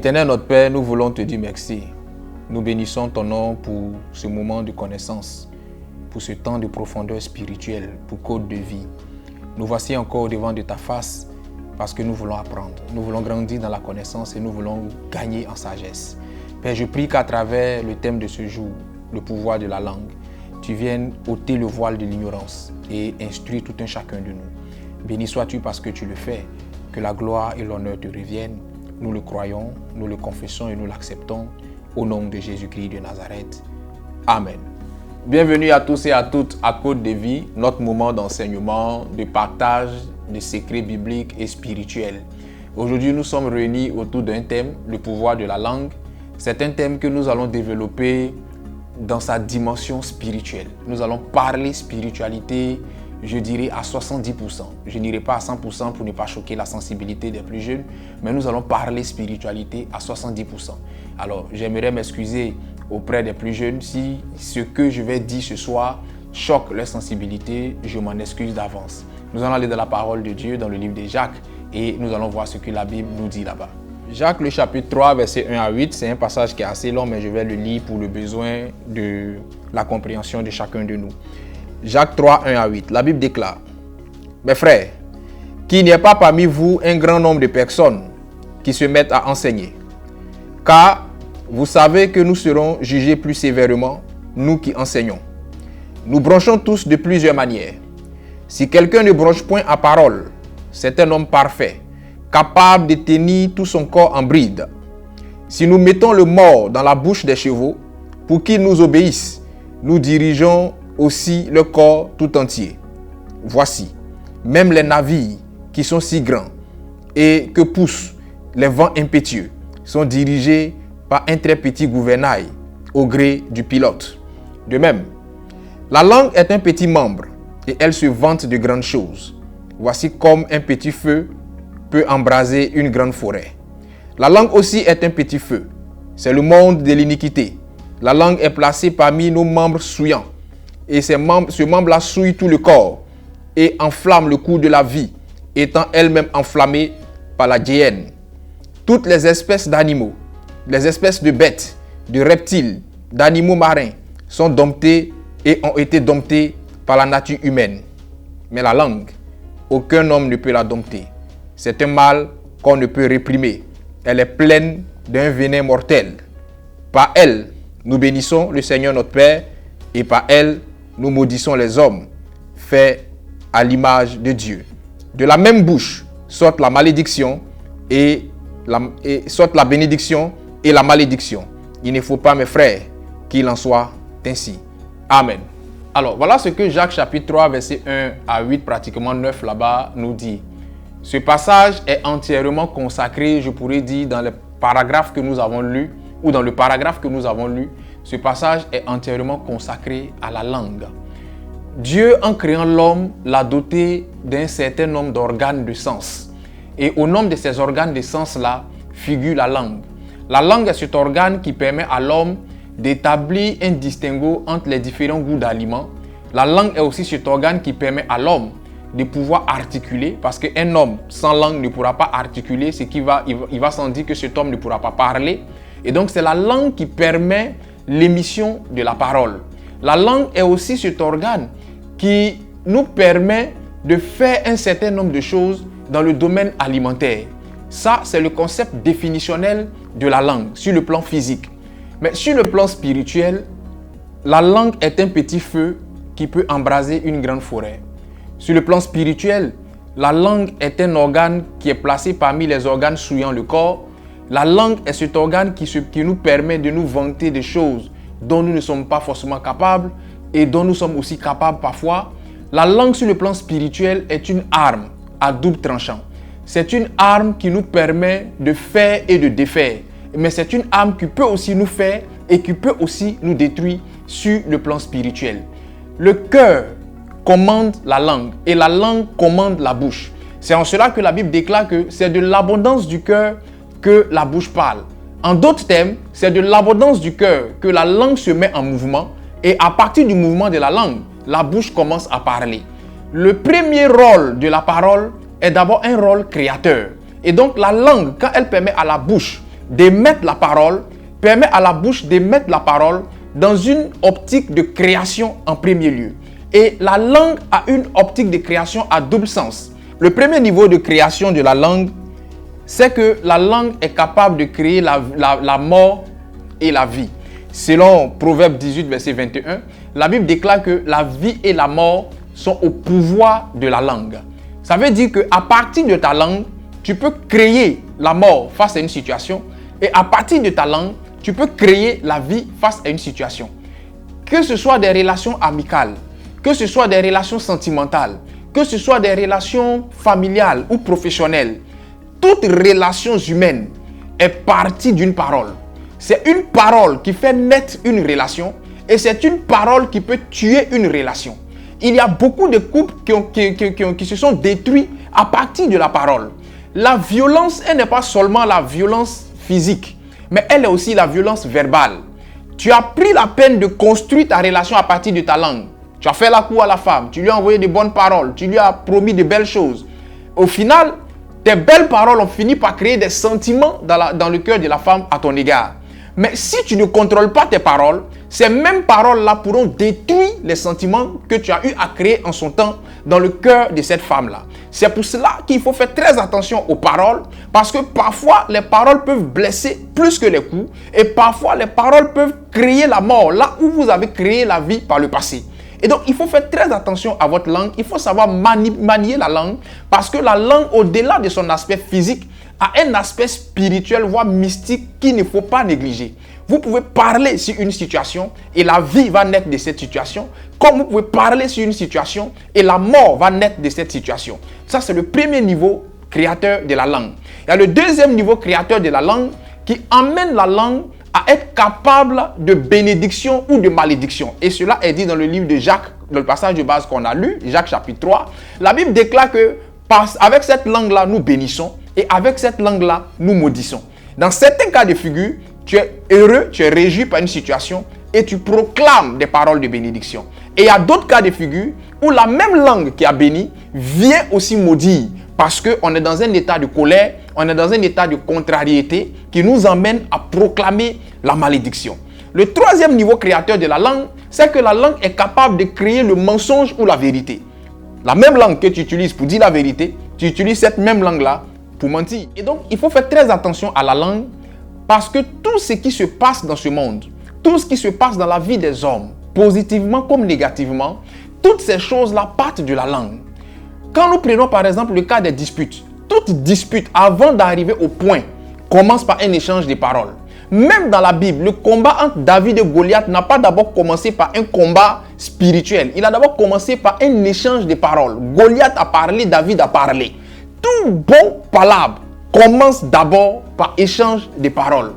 Éternel notre Père, nous voulons te dire merci. Nous bénissons ton nom pour ce moment de connaissance, pour ce temps de profondeur spirituelle, pour Côte de vie. Nous voici encore devant de ta face parce que nous voulons apprendre. Nous voulons grandir dans la connaissance et nous voulons gagner en sagesse. Père, je prie qu'à travers le thème de ce jour, le pouvoir de la langue, tu viennes ôter le voile de l'ignorance et instruire tout un chacun de nous. Béni sois-tu parce que tu le fais. Que la gloire et l'honneur te reviennent. Nous le croyons, nous le confessons et nous l'acceptons. Au nom de Jésus-Christ de Nazareth. Amen. Bienvenue à tous et à toutes à Côte de vie, notre moment d'enseignement, de partage de secrets bibliques et spirituels. Aujourd'hui, nous sommes réunis autour d'un thème, le pouvoir de la langue. C'est un thème que nous allons développer dans sa dimension spirituelle. Nous allons parler spiritualité, je dirais à 70%. Je n'irai pas à 100% pour ne pas choquer la sensibilité des plus jeunes, mais nous allons parler spiritualité à 70%. Alors, j'aimerais m'excuser auprès des plus jeunes si ce que je vais dire ce soir choque leur sensibilité, je m'en excuse d'avance. Nous allons aller dans la parole de Dieu, dans le livre de Jacques, et nous allons voir ce que la Bible nous dit là-bas. Jacques, le chapitre 3, versets 1 à 8, c'est un passage qui est assez long, mais je vais le lire pour le besoin de la compréhension de chacun de nous. Jacques 3, 1 à 8, la Bible déclare: « Mes frères, qu'il n'y ait pas parmi vous un grand nombre de personnes qui se mettent à enseigner. Car vous savez que nous serons jugés plus sévèrement, nous qui enseignons. Nous bronchons tous de plusieurs manières. Si quelqu'un ne bronche point à parole, c'est un homme parfait, capable de tenir tout son corps en bride. Si nous mettons le mors dans la bouche des chevaux, pour qu'ils nous obéissent, nous dirigeons aussi le corps tout entier. Voici, même les navires qui sont si grands et que poussent les vents impétueux sont dirigés par un très petit gouvernail au gré du pilote. De même, la langue est un petit membre et elle se vante de grandes choses. Voici comme un petit feu peut embraser une grande forêt. La langue aussi est un petit feu. C'est le monde de l'iniquité. La langue est placée parmi nos membres souillants. Et ce membre-là souille tout le corps et enflamme le cours de la vie, étant elle-même enflammée par la géhenne. Toutes les espèces d'animaux, les espèces de bêtes, de reptiles, d'animaux marins sont domptées et ont été domptées par la nature humaine. Mais la langue, aucun homme ne peut la dompter. C'est un mal qu'on ne peut réprimer. Elle est pleine d'un venin mortel. Par elle, nous bénissons le Seigneur notre Père et par elle, nous maudissons les hommes faits à l'image de Dieu. De la même bouche sortent la malédiction et sortent la bénédiction et la malédiction. Il ne faut pas, mes frères, qu'il en soit ainsi. Amen. Alors, voilà ce que Jacques chapitre 3, verset 1 à 8, pratiquement 9 là-bas, nous dit. Ce passage est entièrement consacré, je pourrais dire, dans le paragraphe que nous avons lu, ou dans le paragraphe que nous avons lu, ce passage est entièrement consacré à la langue. Dieu, en créant l'homme, l'a doté d'un certain nombre d'organes de sens. Et au nombre de ces organes de sens-là figure la langue. La langue est cet organe qui permet à l'homme d'établir un distinguo entre les différents goûts d'aliments. La langue est aussi cet organe qui permet à l'homme de pouvoir articuler, parce qu'un homme sans langue ne pourra pas articuler, ce qui va sans dire que cet homme ne pourra pas parler. Et donc c'est la langue qui permet l'émission de la parole. La langue est aussi cet organe qui nous permet de faire un certain nombre de choses dans le domaine alimentaire. Ça, c'est le concept définitionnel de la langue sur le plan physique. Mais sur le plan spirituel, la langue est un petit feu qui peut embraser une grande forêt. Sur le plan spirituel, la langue est un organe qui est placé parmi les organes souillant le corps. La langue est cet organe qui nous permet de nous vanter des choses dont nous ne sommes pas forcément capables et dont nous sommes aussi capables parfois. La langue sur le plan spirituel est une arme à double tranchant. C'est une arme qui nous permet de faire et de défaire. Mais c'est une arme qui peut aussi nous faire et qui peut aussi nous détruire sur le plan spirituel. Le cœur commande la langue et la langue commande la bouche. C'est en cela que la Bible déclare que c'est de l'abondance du cœur que la bouche parle. En d'autres termes, c'est de l'abondance du cœur que la langue se met en mouvement et à partir du mouvement de la langue, la bouche commence à parler. Le premier rôle de la parole est d'abord un rôle créateur. Et donc la langue, quand elle permet à la bouche d'émettre la parole, permet à la bouche d'émettre la parole dans une optique de création en premier lieu. Et la langue a une optique de création à double sens. Le premier niveau de création de la langue, c'est que la langue est capable de créer la mort et la vie. Selon Proverbe 18, verset 21, la Bible déclare que la vie et la mort sont au pouvoir de la langue. Ça veut dire qu'à partir de ta langue, tu peux créer la mort face à une situation et à partir de ta langue, tu peux créer la vie face à une situation. Que ce soit des relations amicales, que ce soit des relations sentimentales, que ce soit des relations familiales ou professionnelles, toute relation humaine est partie d'une parole. C'est une parole qui fait naître une relation et c'est une parole qui peut tuer une relation. Il y a beaucoup de couples qui se sont détruits à partir de la parole. La violence, elle n'est pas seulement la violence physique, mais elle est aussi la violence verbale. Tu as pris la peine de construire ta relation à partir de ta langue. Tu as fait la cour à la femme, tu lui as envoyé de bonnes paroles, tu lui as promis de belles choses. Au final, tes belles paroles ont fini par créer des sentiments dans le cœur de la femme à ton égard. Mais si tu ne contrôles pas tes paroles, ces mêmes paroles-là pourront détruire les sentiments que tu as eu à créer en son temps dans le cœur de cette femme-là. C'est pour cela qu'il faut faire très attention aux paroles, parce que parfois les paroles peuvent blesser plus que les coups et parfois les paroles peuvent créer la mort là où vous avez créé la vie par le passé. Et donc, il faut faire très attention à votre langue. Il faut savoir manier la langue parce que la langue, au-delà de son aspect physique, a un aspect spirituel, voire mystique, qu'il ne faut pas négliger. Vous pouvez parler sur une situation et la vie va naître de cette situation, comme vous pouvez parler sur une situation et la mort va naître de cette situation. Ça, c'est le premier niveau créateur de la langue. Il y a le deuxième niveau créateur de la langue qui emmène la langue à être capable de bénédiction ou de malédiction. Et cela est dit dans le livre de Jacques, dans le passage de base qu'on a lu, Jacques chapitre 3. La Bible déclare que avec cette langue-là, nous bénissons et avec cette langue-là, nous maudissons. Dans certains cas de figure, tu es heureux, tu es réjoui par une situation et tu proclames des paroles de bénédiction. Et il y a d'autres cas de figure où la même langue qui a béni vient aussi maudire parce qu'on est dans un état de colère, on est dans un état de contrariété qui nous emmène à proclamer la malédiction. Le troisième niveau créateur de la langue, c'est que la langue est capable de créer le mensonge ou la vérité. La même langue que tu utilises pour dire la vérité, tu utilises cette même langue-là pour mentir. Et donc, il faut faire très attention à la langue parce que tout ce qui se passe dans ce monde, tout ce qui se passe dans la vie des hommes, positivement comme négativement, toutes ces choses-là partent de la langue. Quand nous prenons par exemple le cas des disputes, toute dispute avant d'arriver au point commence par un échange de paroles. Même dans la Bible, le combat entre David et Goliath n'a pas d'abord commencé par un combat spirituel. Il a d'abord commencé par un échange de paroles. Goliath a parlé, David a parlé. Tout bon palabre commence d'abord par échange de paroles.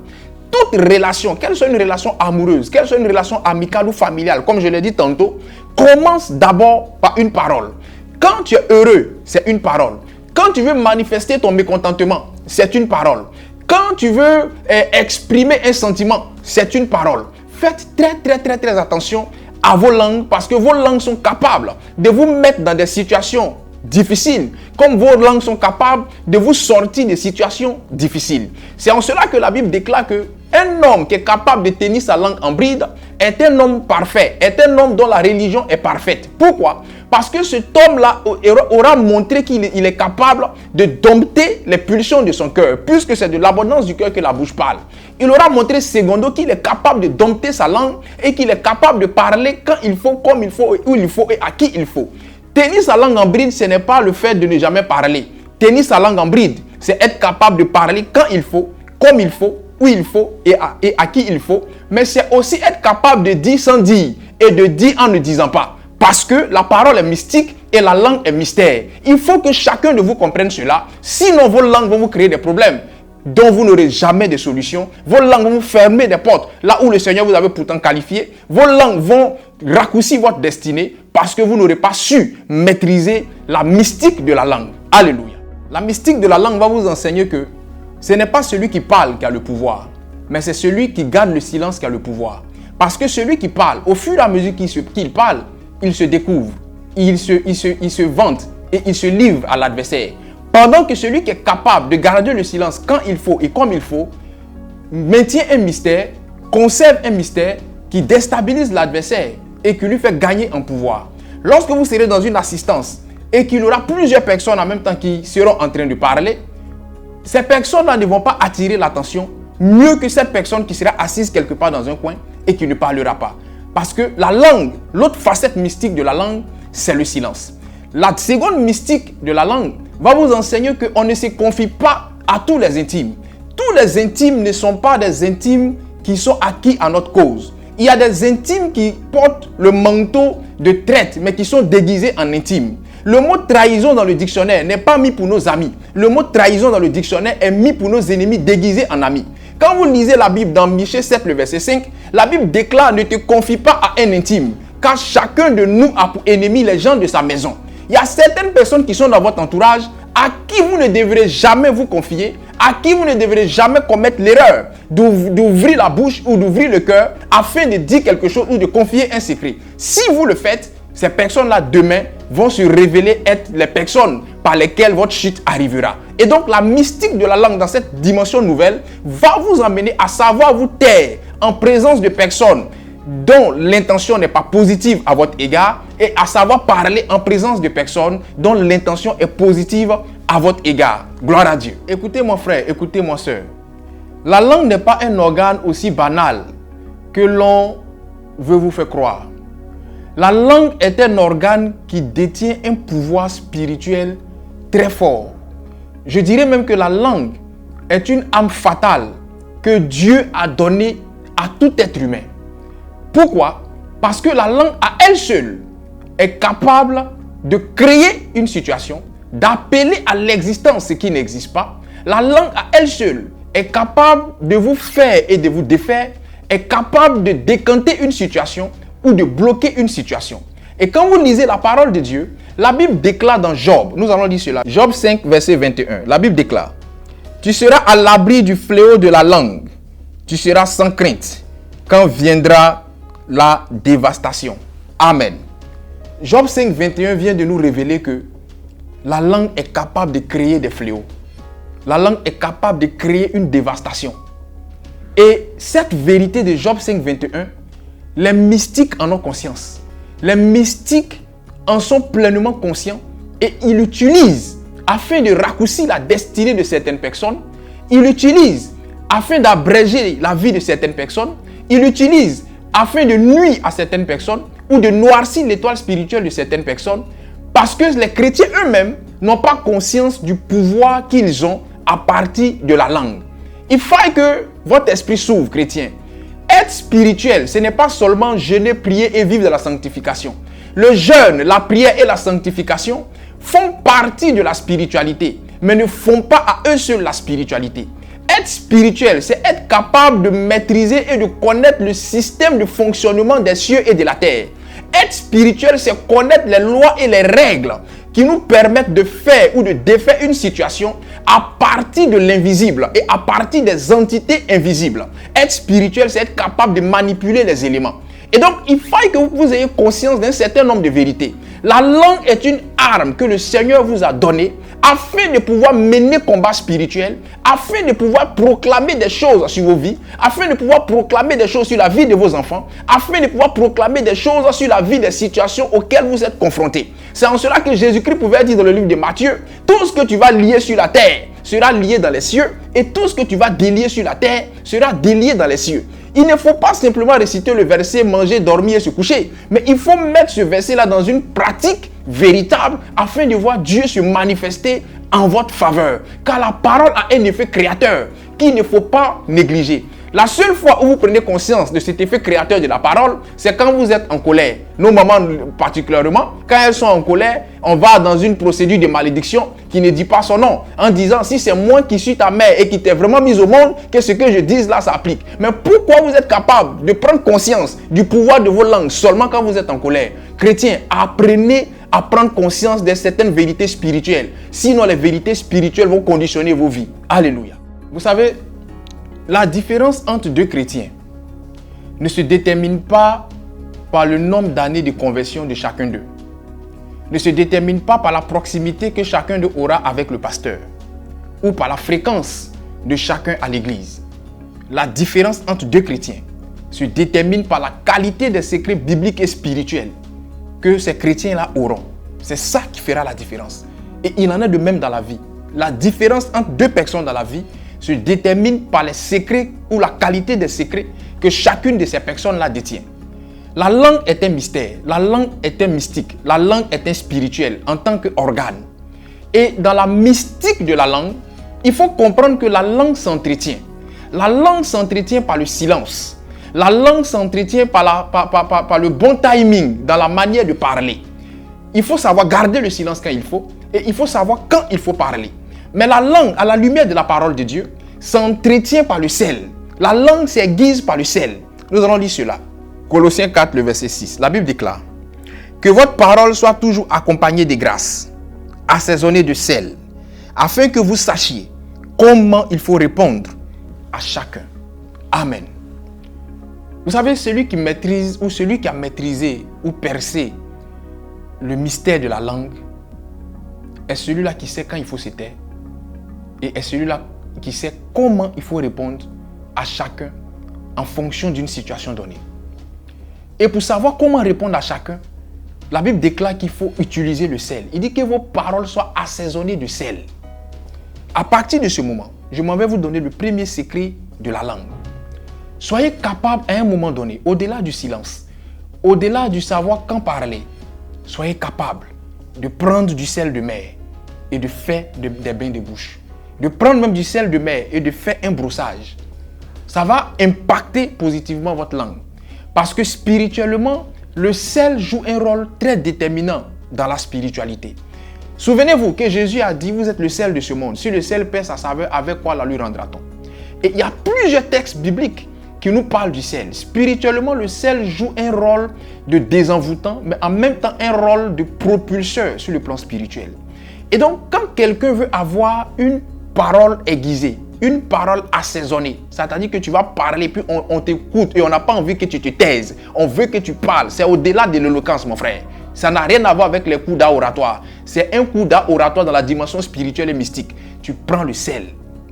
Toute relation, qu'elle soit une relation amoureuse, qu'elle soit une relation amicale ou familiale, comme je l'ai dit tantôt, commence d'abord par une parole. Quand tu es heureux, c'est une parole. Quand tu veux manifester ton mécontentement, c'est une parole. Quand tu veux exprimer un sentiment, c'est une parole. Faites très attention à vos langues parce que vos langues sont capables de vous mettre dans des situations difficiles, comme vos langues sont capables de vous sortir de situations difficiles. C'est en cela que la Bible déclare que un homme qui est capable de tenir sa langue en bride est un homme parfait, est un homme dont la religion est parfaite. Pourquoi? Parce que cet homme-là aura montré qu'il est capable de dompter les pulsions de son cœur, puisque c'est de l'abondance du cœur que la bouche parle. Il aura montré secondo qu'il est capable de dompter sa langue et qu'il est capable de parler quand il faut, comme il faut, où il faut et à qui il faut. Tenir sa langue en bride, ce n'est pas le fait de ne jamais parler. Tenir sa langue en bride, c'est être capable de parler quand il faut, comme il faut, où il faut et à qui il faut. Mais c'est aussi être capable de dire sans dire et de dire en ne disant pas. Parce que la parole est mystique et la langue est mystère. Il faut que chacun de vous comprenne cela. Sinon, vos langues vont vous créer des problèmes dont vous n'aurez jamais de solution. Vos langues vont vous fermer des portes là où le Seigneur vous avait pourtant qualifié. Vos langues vont raccourcir votre destinée parce que vous n'aurez pas su maîtriser la mystique de la langue. Alléluia. La mystique de la langue va vous enseigner que ce n'est pas celui qui parle qui a le pouvoir, mais c'est celui qui garde le silence qui a le pouvoir. Parce que celui qui parle, au fur et à mesure qu'il parle, il se découvre, il se vante et il se livre à l'adversaire. Pendant que celui qui est capable de garder le silence quand il faut et comme il faut, maintient un mystère, conserve un mystère qui déstabilise l'adversaire et qui lui fait gagner en pouvoir. Lorsque vous serez dans une assistance et qu'il y aura plusieurs personnes en même temps qui seront en train de parler, ces personnes-là ne vont pas attirer l'attention mieux que cette personne qui sera assise quelque part dans un coin et qui ne parlera pas. Parce que la langue, l'autre facette mystique de la langue, c'est le silence. La seconde mystique de la langue va vous enseigner qu'on ne se confie pas à tous les intimes. Tous les intimes ne sont pas des intimes qui sont acquis à notre cause. Il y a des intimes qui portent le manteau de traître, mais qui sont déguisés en intimes. Le mot trahison dans le dictionnaire n'est pas mis pour nos amis. Le mot trahison dans le dictionnaire est mis pour nos ennemis déguisés en amis. Quand vous lisez la Bible dans Michée 7, le verset 5, la Bible déclare « Ne te confie pas à un intime, car chacun de nous a pour ennemi les gens de sa maison. » Il y a certaines personnes qui sont dans votre entourage à qui vous ne devrez jamais vous confier, à qui vous ne devrez jamais commettre l'erreur d'ouvrir la bouche ou d'ouvrir le cœur afin de dire quelque chose ou de confier un secret. Si vous le faites, ces personnes-là demain vont se révéler être les personnes par lesquelles votre chute arrivera. Et donc la mystique de la langue dans cette dimension nouvelle va vous emmener à savoir vous taire en présence de personnes dont l'intention n'est pas positive à votre égard et à savoir parler en présence de personnes dont l'intention est positive à votre égard. Gloire à Dieu. Écoutez mon frère, écoutez mon soeur. La langue n'est pas un organe aussi banal que l'on veut vous faire croire. La langue est un organe qui détient un pouvoir spirituel très fort. Je dirais même que la langue est une âme fatale que Dieu a donnée à tout être humain. Pourquoi? Parce que la langue à elle seule est capable de créer une situation, d'appeler à l'existence ce qui n'existe pas. La langue à elle seule est capable de vous faire et de vous défaire, est capable de décanter une situation ou de bloquer une situation. Et quand vous lisez la parole de Dieu, la Bible déclare dans Job, nous allons lire cela, Job 5, verset 21, la Bible déclare, « Tu seras à l'abri du fléau de la langue, tu seras sans crainte quand viendra la dévastation. » Amen. Job 5, 21 vient de nous révéler que la langue est capable de créer des fléaux. La langue est capable de créer une dévastation. Et cette vérité de Job 5, 21, les mystiques en ont conscience. Les mystiques en sont pleinement conscients et ils l'utilisent afin de raccourcir la destinée de certaines personnes. Ils l'utilisent afin d'abréger la vie de certaines personnes. Ils l'utilisent afin de nuire à certaines personnes ou de noircir l'étoile spirituelle de certaines personnes parce que les chrétiens eux-mêmes n'ont pas conscience du pouvoir qu'ils ont à partir de la langue. Il faut que votre esprit s'ouvre, chrétien. Être spirituel, ce n'est pas seulement jeûner, prier et vivre de la sanctification. Le jeûne, la prière et la sanctification font partie de la spiritualité, mais ne font pas à eux seuls la spiritualité. Être spirituel, c'est être capable de maîtriser et de connaître le système de fonctionnement des cieux et de la terre. Être spirituel, c'est connaître les lois et les règles qui nous permettent de faire ou de défaire une situation à partir de l'invisible et à partir des entités invisibles. Être spirituel, c'est être capable de manipuler les éléments. Et donc, il faut que vous ayez conscience d'un certain nombre de vérités. La langue est une arme que le Seigneur vous a donnée afin de pouvoir mener combat spirituel, afin de pouvoir proclamer des choses sur vos vies, afin de pouvoir proclamer des choses sur la vie de vos enfants, afin de pouvoir proclamer des choses sur la vie des situations auxquelles vous êtes confrontés. C'est en cela que Jésus-Christ pouvait dire dans le livre de Matthieu, tout ce que tu vas lier sur la terre sera lié dans les cieux, et tout ce que tu vas délier sur la terre sera délié dans les cieux. Il ne faut pas simplement réciter le verset manger, dormir et se coucher, mais il faut mettre ce verset-là dans une pratique véritable afin de voir Dieu se manifester en votre faveur. Car la parole a un effet créateur qu'il ne faut pas négliger. La seule fois où vous prenez conscience de cet effet créateur de la parole, c'est quand vous êtes en colère. Nos mamans particulièrement, quand elles sont en colère, on va dans une procédure de malédiction qui ne dit pas son nom, en disant si c'est moi qui suis ta mère et qui t'ai vraiment mise au monde, que ce que je dise là s'applique. Mais pourquoi vous êtes capable de prendre conscience du pouvoir de vos langues seulement quand vous êtes en colère? Chrétiens, apprenez à prendre conscience de certaines vérités spirituelles. Sinon, les vérités spirituelles vont conditionner vos vies. Alléluia. Vous savez, la différence entre deux chrétiens ne se détermine pas par le nombre d'années de conversion de chacun d'eux. Ne se détermine pas par la proximité que chacun d'eux aura avec le pasteur ou par la fréquence de chacun à l'église. la différence entre deux chrétiens se détermine par la qualité des secrets bibliques et spirituels que ces chrétiens-là auront. C'est ça qui fera la différence. Et il en est de même dans la vie. La différence entre deux personnes dans la vie se détermine par les secrets ou la qualité des secrets que chacune de ces personnes-là détient. La langue est un mystère, la langue est un mystique, la langue est un spirituel en tant qu'organe. Et dans la mystique de la langue, il faut comprendre que la langue s'entretient. La langue s'entretient par le silence. La langue s'entretient par le bon timing dans la manière de parler. Il faut savoir garder le silence quand il faut et il faut savoir quand il faut parler. Mais la langue, à la lumière de la parole de Dieu, s'entretient par le sel. La langue s'aiguise par le sel. Nous allons lire cela. Colossiens 4, le verset 6. La Bible déclare que votre parole soit toujours accompagnée de grâce, assaisonnée de sel, afin que vous sachiez comment il faut répondre à chacun. Amen. Vous savez, celui qui maîtrise ou celui qui a maîtrisé ou percé le mystère de la langue est celui-là qui sait quand il faut se taire et est celui-là qui sait comment il faut répondre à chacun en fonction d'une situation donnée. Et pour savoir comment répondre à chacun, la Bible déclare qu'il faut utiliser le sel. Il dit que vos paroles soient assaisonnées de sel. À partir de ce moment, je m'en vais vous donner le premier secret de la langue. Soyez capable à un moment donné, au-delà du silence, au-delà du savoir quand parler, soyez capable de prendre du sel de mer et de faire des bains de bouche. De prendre même du sel de mer et de faire un brossage. Ça va impacter positivement votre langue. Parce que spirituellement, le sel joue un rôle très déterminant dans la spiritualité. Souvenez-vous que Jésus a dit, vous êtes le sel de ce monde. Si le sel perd sa saveur, avec quoi la lui rendra-t-on? Et il y a plusieurs textes bibliques qui nous parlent du sel. Spirituellement, le sel joue un rôle de désenvoûtant, mais en même temps un rôle de propulseur sur le plan spirituel. Et donc, quand quelqu'un veut avoir une parole aiguisée, une parole assaisonnée, c'est-à-dire que tu vas parler, puis on t'écoute et on n'a pas envie que tu te taises. On veut que tu parles. C'est au-delà de l'éloquence, mon frère. Ça n'a rien à voir avec les coups d'oratoire. C'est un coup d'oratoire dans la dimension spirituelle et mystique. Tu prends le sel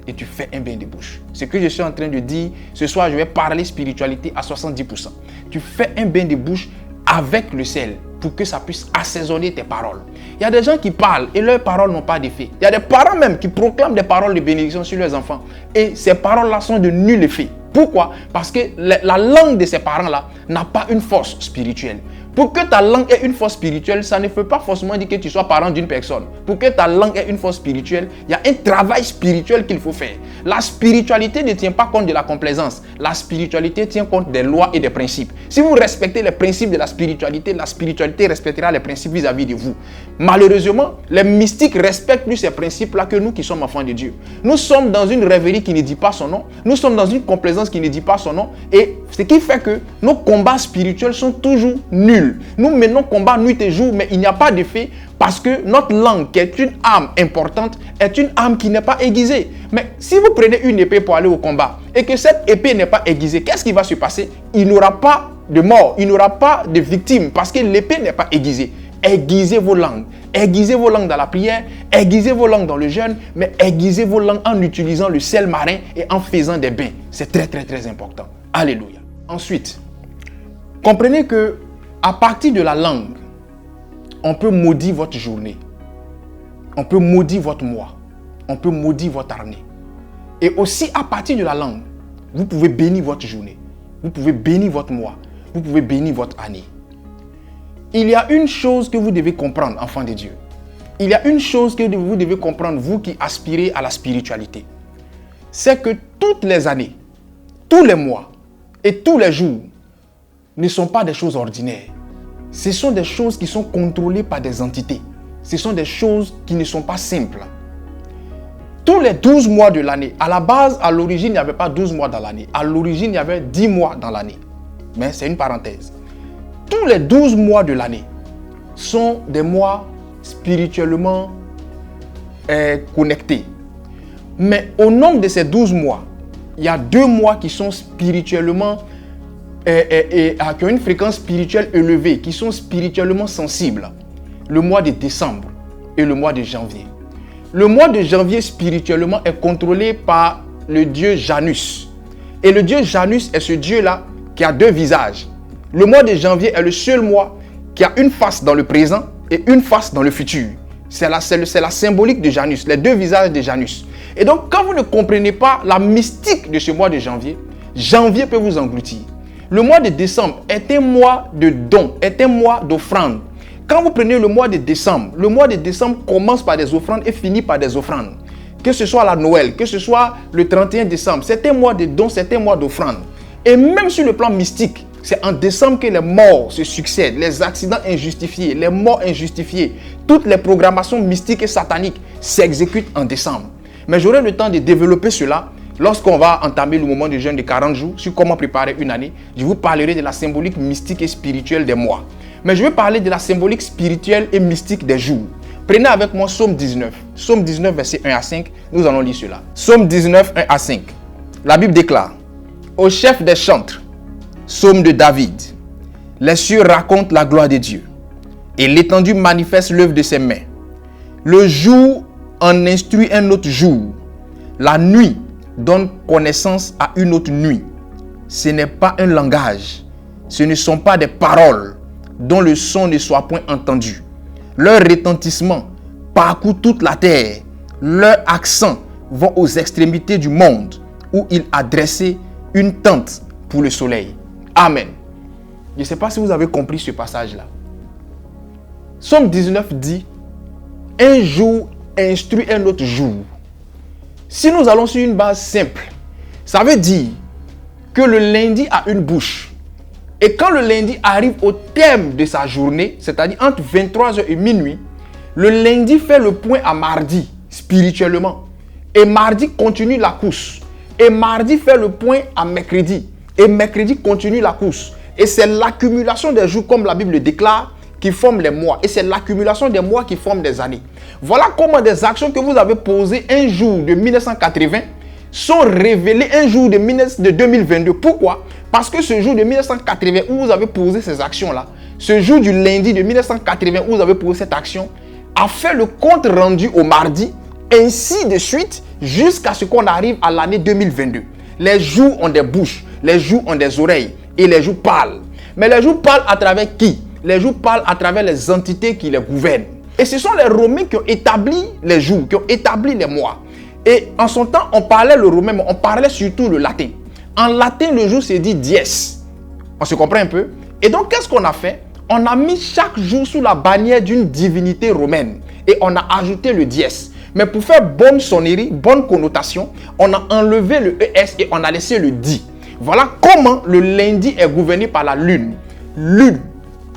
et tu fais un bain de bouche. Ce que je suis en train de dire, ce soir, je vais parler spiritualité à 70%. Tu fais un bain de bouche avec le sel pour que ça puisse assaisonner tes paroles. Il y a des gens qui parlent et leurs paroles n'ont pas d'effet. Il y a des parents même qui proclament des paroles de bénédiction sur leurs enfants et ces paroles-là sont de nul effet. Pourquoi? Parce que la langue de ces parents-là n'a pas une force spirituelle. Pour que ta langue ait une force spirituelle, ça ne veut pas forcément dire que tu sois parent d'une personne. Pour que ta langue ait une force spirituelle, il y a un travail spirituel qu'il faut faire. La spiritualité ne tient pas compte de la complaisance. La spiritualité tient compte des lois et des principes. Si vous respectez les principes de la spiritualité respectera les principes vis-à-vis de vous. Malheureusement, les mystiques respectent plus ces principes-là que nous qui sommes enfants de Dieu. Nous sommes dans une rêverie qui ne dit pas son nom. Nous sommes dans une complaisance qui ne dit pas son nom. Et ce qui fait que nos combats spirituels sont toujours nuls. Nous menons combat nuit et jour, mais il n'y a pas d'effet parce que notre langue, qui est une âme importante, est une âme qui n'est pas aiguisée. Mais si vous prenez une épée pour aller au combat et que cette épée n'est pas aiguisée, qu'est-ce qui va se passer? Il n'y aura pas de mort, il n'y aura pas de victime parce que l'épée n'est pas aiguisée. Aiguisez vos langues. Aiguisez vos langues dans la prière, aiguisez vos langues dans le jeûne, mais aiguisez vos langues en utilisant le sel marin et en faisant des bains. C'est très, très, très important. Alléluia. Ensuite, comprenez que à partir de la langue, on peut maudire votre journée. On peut maudire votre mois. On peut maudire votre année. Et aussi, à partir de la langue, vous pouvez bénir votre journée. Vous pouvez bénir votre mois. Vous pouvez bénir votre année. Il y a une chose que vous devez comprendre, enfants de Dieu. Il y a une chose que vous devez comprendre, vous qui aspirez à la spiritualité. C'est que toutes les années, tous les mois et tous les jours ne sont pas des choses ordinaires. Ce sont des choses qui sont contrôlées par des entités. Ce sont des choses qui ne sont pas simples. Tous les 12 mois de l'année, à la base, à l'origine, il n'y avait pas 12 mois dans l'année. À l'origine, il y avait 10 mois dans l'année. Mais c'est une parenthèse. Tous les 12 mois de l'année sont des mois spirituellement connectés. Mais au nombre de ces 12 mois, il y a 2 mois qui sont spirituellement qui ont une fréquence spirituelle élevée, qui sont spirituellement sensibles. Le mois de décembre et le mois de janvier. Le mois de janvier spirituellement est contrôlé par le dieu Janus. Et le dieu Janus est ce dieu-là qui a deux visages. Le mois de janvier est le seul mois qui a une face dans le présent et une face dans le futur. C'est la symbolique de Janus, les deux visages de Janus. Et donc, quand vous ne comprenez pas la mystique de ce mois de janvier, janvier peut vous engloutir. Le mois de décembre est un mois de don, est un mois d'offrande. Quand vous prenez le mois de décembre commence par des offrandes et finit par des offrandes. Que ce soit la Noël, que ce soit le 31 décembre, c'est un mois de don, c'est un mois d'offrande. Et même sur le plan mystique, c'est en décembre que les morts se succèdent, les accidents injustifiés, les morts injustifiés, toutes les programmations mystiques et sataniques s'exécutent en décembre. Mais j'aurai le temps de développer cela lorsqu'on va entamer le moment de jeûne de 40 jours sur comment préparer une année. Je vous parlerai de la symbolique mystique et spirituelle des mois. Mais je vais parler de la symbolique spirituelle et mystique des jours. Prenez avec moi Psaume 19. Psaume 19, versets 1 à 5. Nous allons lire cela. Psaume 19, 1 à 5. La Bible déclare: au chef des chantres, Psaume de David. Les cieux racontent la gloire de Dieu, et l'étendue manifeste l'œuvre de ses mains. Le jour en instruit un autre jour. La nuit donne connaissance à une autre nuit. Ce n'est pas un langage, ce ne sont pas des paroles dont le son ne soit point entendu. Leur retentissement parcourt toute la terre. Leurs accents vont aux extrémités du monde, où il a dressé une tente pour le soleil. Amen. Je ne sais pas si vous avez compris ce passage-là. Psaume 19 dit: un jour instruit un autre jour. Si nous allons sur une base simple, ça veut dire que le lundi a une bouche. Et quand le lundi arrive au terme de sa journée, c'est-à-dire entre 23h et minuit, le lundi fait le point à mardi, spirituellement. Et mardi continue la course. Et mardi fait le point à mercredi. Et mercredi continue la course. Et c'est l'accumulation des jours, comme la Bible le déclare, qui forment les mois. Et c'est l'accumulation des mois qui forment des années. Voilà comment des actions que vous avez posées un jour de 1980 sont révélées un jour de 2022. Pourquoi? Parce que ce jour de 1980 où vous avez posé ces actions-là, ce jour du lundi de 1980 où vous avez posé cette action, a fait le compte rendu au mardi, ainsi de suite, jusqu'à ce qu'on arrive à l'année 2022. Les jours ont des bouches, les jours ont des oreilles, et les jours parlent. Mais les jours parlent à travers qui? Les jours parlent à travers les entités qui les gouvernent. Et ce sont les Romains qui ont établi les jours, qui ont établi les mois. Et en son temps, on parlait le romain, mais on parlait surtout le latin. En latin, le jour se dit dies. On se comprend un peu? Et donc, qu'est-ce qu'on a fait? On a mis chaque jour sous la bannière d'une divinité romaine. Et on a ajouté le dies. Mais pour faire bonne sonnerie, bonne connotation, on a enlevé le ES et on a laissé le di. Voilà comment le lundi est gouverné par la lune. Lune,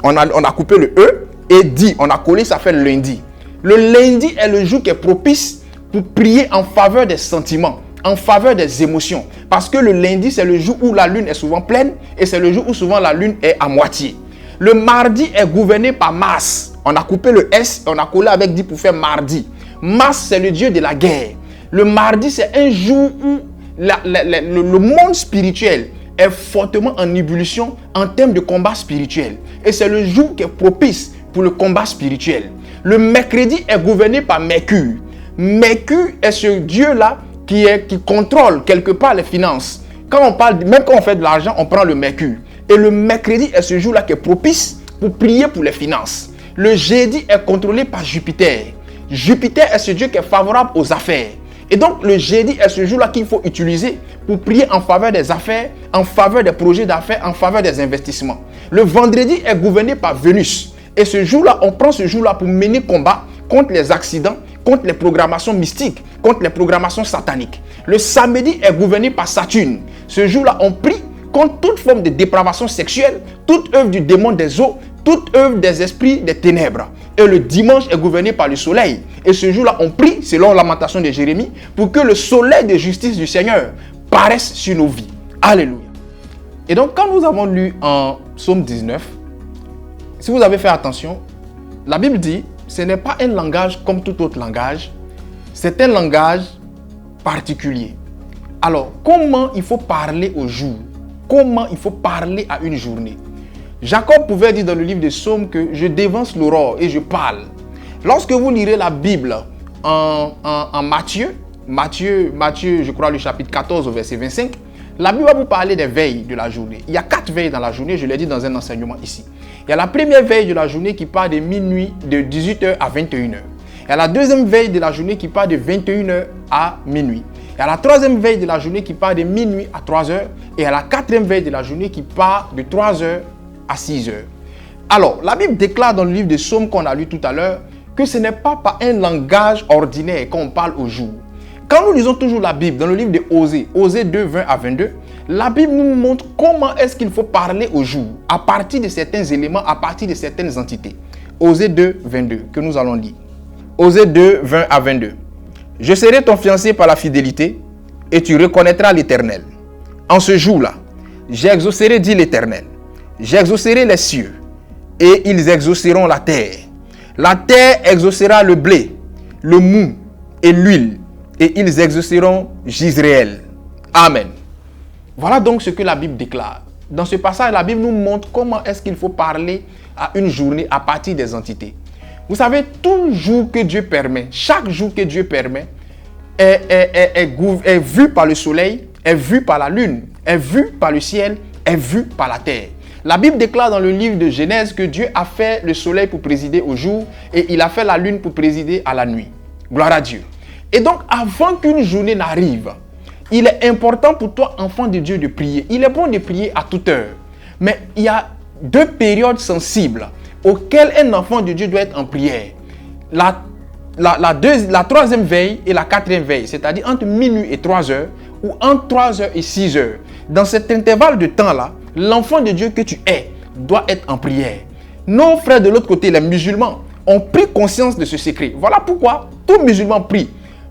on a coupé le E et di, on a collé, ça fait le lundi. Le lundi est le jour qui est propice pour prier en faveur des sentiments, en faveur des émotions. Parce que le lundi, c'est le jour où la lune est souvent pleine et c'est le jour où souvent la lune est à moitié. Le mardi est gouverné par Mars. On a coupé le S et on a collé avec di pour faire mardi. Mars, c'est le dieu de la guerre. Le mardi, c'est un jour où le monde spirituel est fortement en ébullition en termes de combat spirituel. Et c'est le jour qui est propice pour le combat spirituel. Le mercredi est gouverné par Mercure. Mercure est ce dieu-là qui contrôle quelque part les finances. Même quand on fait de l'argent, on prend le Mercure. Et le mercredi est ce jour-là qui est propice pour prier pour les finances. Le jeudi est contrôlé par Jupiter. Jupiter est ce dieu qui est favorable aux affaires. Et donc, le jeudi est ce jour-là qu'il faut utiliser pour prier en faveur des affaires, en faveur des projets d'affaires, en faveur des investissements. Le vendredi est gouverné par Vénus. Et ce jour-là, on prend ce jour-là pour mener combat contre les accidents, contre les programmations mystiques, contre les programmations sataniques. Le samedi est gouverné par Saturne. Ce jour-là, on prie contre toute forme de dépravation sexuelle, toute œuvre du démon des eaux, toute œuvre des esprits des ténèbres. Et le dimanche est gouverné par le soleil. Et ce jour-là, on prie, selon Lamentation de Jérémie, pour que le soleil de justice du Seigneur paraisse sur nos vies. Alléluia. Et donc, quand nous avons lu en Psaume 19, si vous avez fait attention, la Bible dit, ce n'est pas un langage comme tout autre langage, c'est un langage particulier. Alors, comment il faut parler au jour? Comment il faut parler à une journée? Jacob pouvait dire dans le livre des Psaumes que je dévance l'aurore et je parle. Lorsque vous lirez la Bible en Matthieu, je crois le chapitre 14 au verset 25, La Bible va vous parler des veilles de la journée. Il y a 4 veilles dans la journée, je l'ai dit dans un enseignement ici. Il y a la première veille de la journée qui part de minuit, de 18h à 21h. Il y a la deuxième veille de la journée qui part de 21h à minuit. Il y a la troisième veille de la journée qui part de minuit à 3h. Et il y a la quatrième veille de la journée qui part de 3h à 6h. Alors, la Bible déclare dans le livre des Psaumes qu'on a lu tout à l'heure que ce n'est pas par un langage ordinaire qu'on parle au jour. Quand nous lisons toujours la Bible, dans le livre de Osée, Osée 2, 20 à 22, la Bible nous montre comment est-ce qu'il faut parler au jour, à partir de certains éléments, à partir de certaines entités. Osée 2, 22, que nous allons lire. Osée 2, 20 à 22. Je serai ton fiancé par la fidélité, et tu reconnaîtras l'Éternel. En ce jour-là, j'exaucerai, dit l'Éternel, j'exaucerai les cieux, et ils exauceront la terre. La terre exaucera le blé, le mou et l'huile, et ils exauceront Jisraël. Amen. Voilà donc ce que la Bible déclare. Dans ce passage, la Bible nous montre comment est-ce qu'il faut parler à une journée à partir des entités. Vous savez, tout jour que Dieu permet, chaque jour que Dieu permet, est vu par le soleil, est vu par la lune, est vu par le ciel, est vu par la terre. La Bible déclare dans le livre de Genèse que Dieu a fait le soleil pour présider au jour et il a fait la lune pour présider à la nuit. Gloire à Dieu. Et donc, avant qu'une journée n'arrive, il est important pour toi, enfant de Dieu, de prier. Il est bon de prier à toute heure. Mais il y a 2 périodes sensibles auxquelles un enfant de Dieu doit être en prière. La troisième veille et la quatrième veille, c'est-à-dire entre minuit et 3 heures ou entre 3 heures et 6 heures. Dans cet intervalle de temps-là, l'enfant de Dieu que tu es doit être en prière. Nos frères de l'autre côté, les musulmans, ont pris conscience de ce secret. Voilà pourquoi tout musulman prie.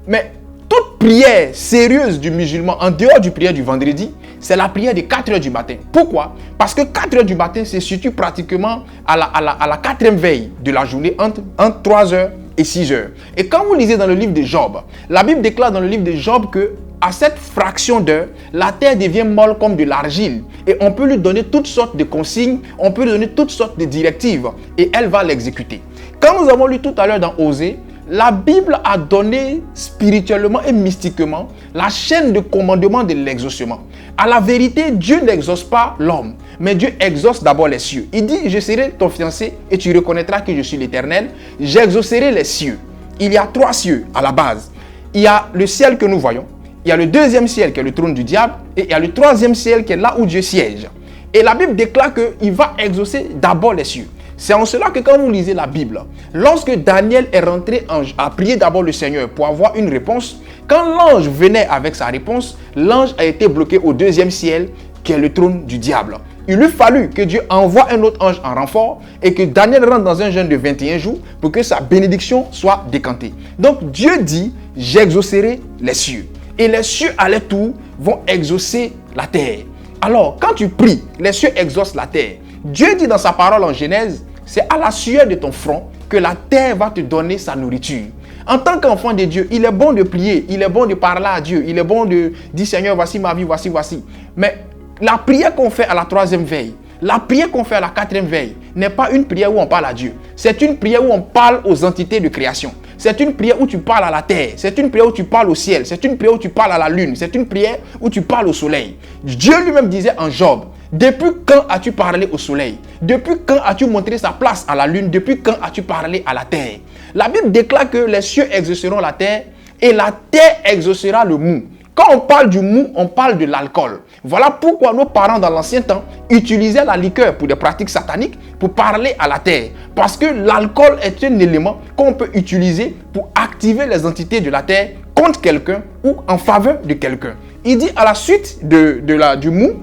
Mais toute prière sérieuse du musulman, en dehors du prière du vendredi, c'est la prière de 4 heures du matin. Pourquoi? Parce que 4 heures du matin se situe pratiquement à la quatrième veille de la journée, entre 3 heures et 6 heures. Et quand vous lisez dans le livre de Job, la Bible déclare dans le livre de Job que à cette fraction d'heure, la terre devient molle comme de l'argile. Et on peut lui donner toutes sortes de consignes, on peut lui donner toutes sortes de directives et elle va l'exécuter. Quand nous avons lu tout à l'heure dans Osée, la Bible a donné spirituellement et mystiquement la chaîne de commandement de l'exaucement. À la vérité, Dieu n'exauce pas l'homme, mais Dieu exauce d'abord les cieux. Il dit, je serai ton fiancé et tu reconnaîtras que je suis l'Éternel. J'exaucerai les cieux. Il y a 3 cieux à la base. Il y a le ciel que nous voyons. Il y a le deuxième ciel qui est le trône du diable et il y a le troisième ciel qui est là où Dieu siège. Et la Bible déclare qu'il va exaucer d'abord les cieux. C'est en cela que quand vous lisez la Bible, lorsque Daniel est rentré à prier d'abord le Seigneur pour avoir une réponse, quand l'ange venait avec sa réponse, l'ange a été bloqué au deuxième ciel qui est le trône du diable. Il lui fallut que Dieu envoie un autre ange en renfort et que Daniel rentre dans un jeûne de 21 jours pour que sa bénédiction soit décantée. Donc Dieu dit, j'exaucerai les cieux. Et les cieux à leur tour vont exaucer la terre. Alors, quand tu pries, les cieux exaucent la terre. Dieu dit dans sa parole en Genèse, c'est à la sueur de ton front que la terre va te donner sa nourriture. En tant qu'enfant de Dieu, il est bon de prier, il est bon de parler à Dieu, il est bon de dire Seigneur, voici ma vie, voici. Mais la prière qu'on fait à la troisième veille, la prière qu'on fait à la quatrième veille n'est pas une prière où on parle à Dieu. C'est une prière où on parle aux entités de création. C'est une prière où tu parles à la terre. C'est une prière où tu parles au ciel. C'est une prière où tu parles à la lune. C'est une prière où tu parles au soleil. Dieu lui-même disait en Job, depuis quand as-tu parlé au soleil? Depuis quand as-tu montré sa place à la lune? Depuis quand as-tu parlé à la terre? La Bible déclare que les cieux exauceront la terre et la terre exaucera le mou. Quand on parle du mou, on parle de l'alcool. Voilà pourquoi nos parents dans l'ancien temps utilisaient la liqueur pour des pratiques sataniques pour parler à la terre. Parce que l'alcool est un élément qu'on peut utiliser pour activer les entités de la terre contre quelqu'un ou en faveur de quelqu'un. Il dit à la suite du mou,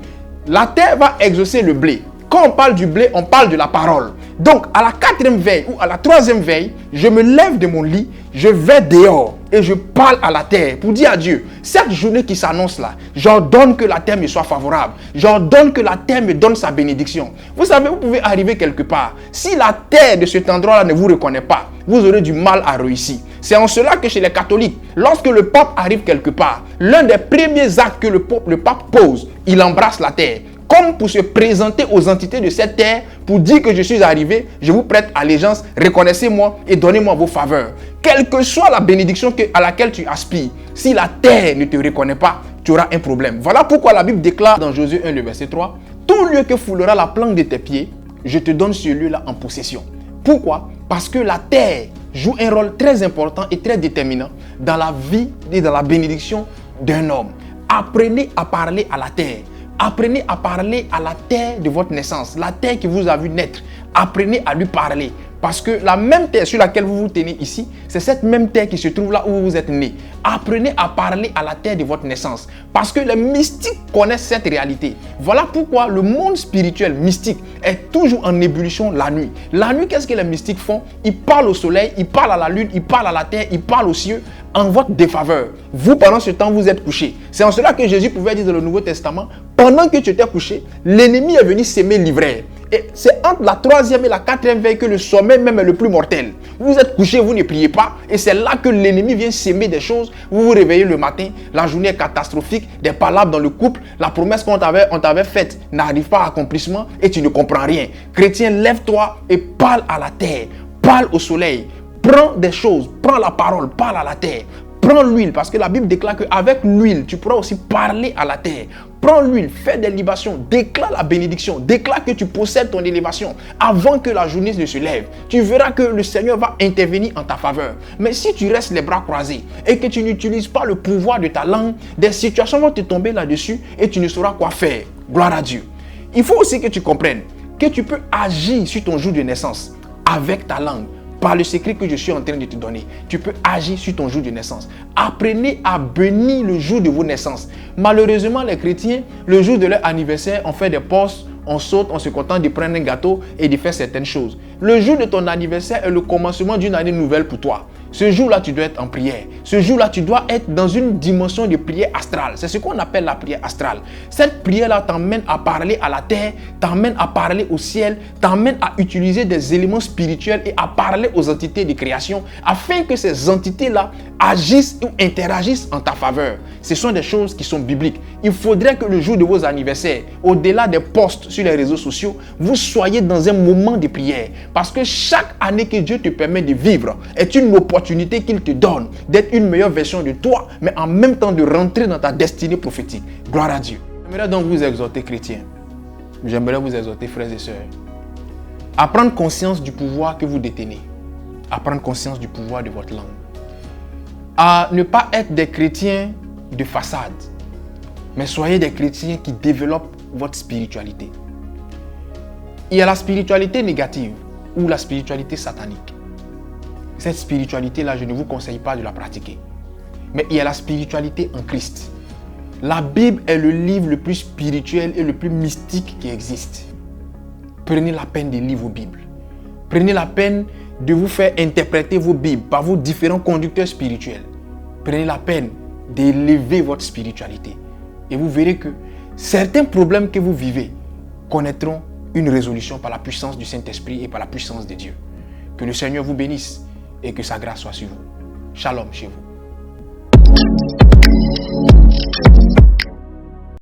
la terre va exaucer le blé. Quand on parle du blé, on parle de la parole. Donc, à la quatrième veille ou à la troisième veille, je me lève de mon lit, je vais dehors et je parle à la terre pour dire à Dieu, cette journée qui s'annonce là, j'ordonne que la terre me soit favorable. J'ordonne que la terre me donne sa bénédiction. Vous savez, vous pouvez arriver quelque part. Si la terre de cet endroit-là ne vous reconnaît pas, vous aurez du mal à réussir. C'est en cela que chez les catholiques, lorsque le pape arrive quelque part, l'un des premiers actes que le pape pose, il embrasse la terre. comme pour se présenter aux entités de cette terre, pour dire que je suis arrivé, je vous prête allégeance, reconnaissez-moi et donnez-moi vos faveurs. Quelle que soit la bénédiction à laquelle tu aspires, si la terre ne te reconnaît pas, tu auras un problème. Voilà pourquoi la Bible déclare dans Josué 1, le verset 3, « Tout lieu que foulera la plante de tes pieds, je te donne ce lieu-là en possession. » Pourquoi? Parce que la terre joue un rôle très important et très déterminant dans la vie et dans la bénédiction d'un homme. Apprenez à parler à la terre. Apprenez à parler à la terre de votre naissance, la terre qui vous a vu naître. Apprenez à lui parler. Parce que la même terre sur laquelle vous vous tenez ici, c'est cette même terre qui se trouve là où vous êtes né. Apprenez à parler à la terre de votre naissance. Parce que les mystiques connaissent cette réalité. Voilà pourquoi le monde spirituel mystique est toujours en ébullition la nuit. La nuit, qu'est-ce que les mystiques font? Ils parlent au soleil, ils parlent à la lune, ils parlent à la terre, ils parlent aux cieux en votre défaveur. Vous, pendant ce temps, vous êtes couchés. C'est en cela que Jésus pouvait dire dans le Nouveau Testament, pendant que tu étais couché, l'ennemi est venu s'aimer l'ivraie. Et c'est entre la 3e et la 4e veille que le sommeil même est le plus mortel. Vous êtes couché, vous ne priez pas. Et c'est là que l'ennemi vient s'aimer des choses. Vous vous réveillez le matin, la journée est catastrophique, des palabres dans le couple, la promesse qu'on t'avait faite n'arrive pas à accomplissement et tu ne comprends rien. Chrétien, lève-toi et parle à la terre, parle au soleil. Prends des choses, prends la parole, parle à la terre. Prends l'huile, parce que la Bible déclare qu'avec l'huile, tu pourras aussi parler à la terre. Prends l'huile, fais des libations, déclare la bénédiction, déclare que tu possèdes ton élévation avant que la journée ne se lève. Tu verras que le Seigneur va intervenir en ta faveur. Mais si tu restes les bras croisés et que tu n'utilises pas le pouvoir de ta langue, des situations vont te tomber là-dessus et tu ne sauras quoi faire. Gloire à Dieu. Il faut aussi que tu comprennes que tu peux agir sur ton jour de naissance avec ta langue. Par le secret que je suis en train de te donner, tu peux agir sur ton jour de naissance. Apprenez à bénir le jour de vos naissances. Malheureusement, les chrétiens, le jour de leur anniversaire, on fait des postes, on saute, on se contente de prendre un gâteau et de faire certaines choses. Le jour de ton anniversaire est le commencement d'une année nouvelle pour toi. Ce jour-là, tu dois être en prière. Ce jour-là, tu dois être dans une dimension de prière astrale. C'est ce qu'on appelle la prière astrale. Cette prière-là t'emmène à parler à la terre, t'emmène à parler au ciel, t'emmène à utiliser des éléments spirituels et à parler aux entités de création afin que ces entités-là agissent ou interagissent en ta faveur. Ce sont des choses qui sont bibliques. Il faudrait que le jour de vos anniversaires, au-delà des posts sur les réseaux sociaux, vous soyez dans un moment de prière. Parce que chaque année que Dieu te permet de vivre est une opportunité qu'il te donne d'être une meilleure version de toi, mais en même temps de rentrer dans ta destinée prophétique. Gloire à Dieu. J'aimerais donc vous exhorter, chrétiens. J'aimerais vous exhorter, frères et sœurs, à prendre conscience du pouvoir que vous détenez, à prendre conscience du pouvoir de votre langue, à ne pas être des chrétiens de façade, mais soyez des chrétiens qui développent votre spiritualité. Il y a la spiritualité négative ou la spiritualité satanique. Cette spiritualité-là, je ne vous conseille pas de la pratiquer. Mais il y a la spiritualité en Christ. La Bible est le livre le plus spirituel et le plus mystique qui existe. Prenez la peine de lire vos Bibles. Prenez la peine de vous faire interpréter vos Bibles par vos différents conducteurs spirituels. Prenez la peine d'élever votre spiritualité. Et vous verrez que certains problèmes que vous vivez connaîtront une résolution par la puissance du Saint-Esprit et par la puissance de Dieu. Que le Seigneur vous bénisse et que sa grâce soit sur vous. Shalom chez vous.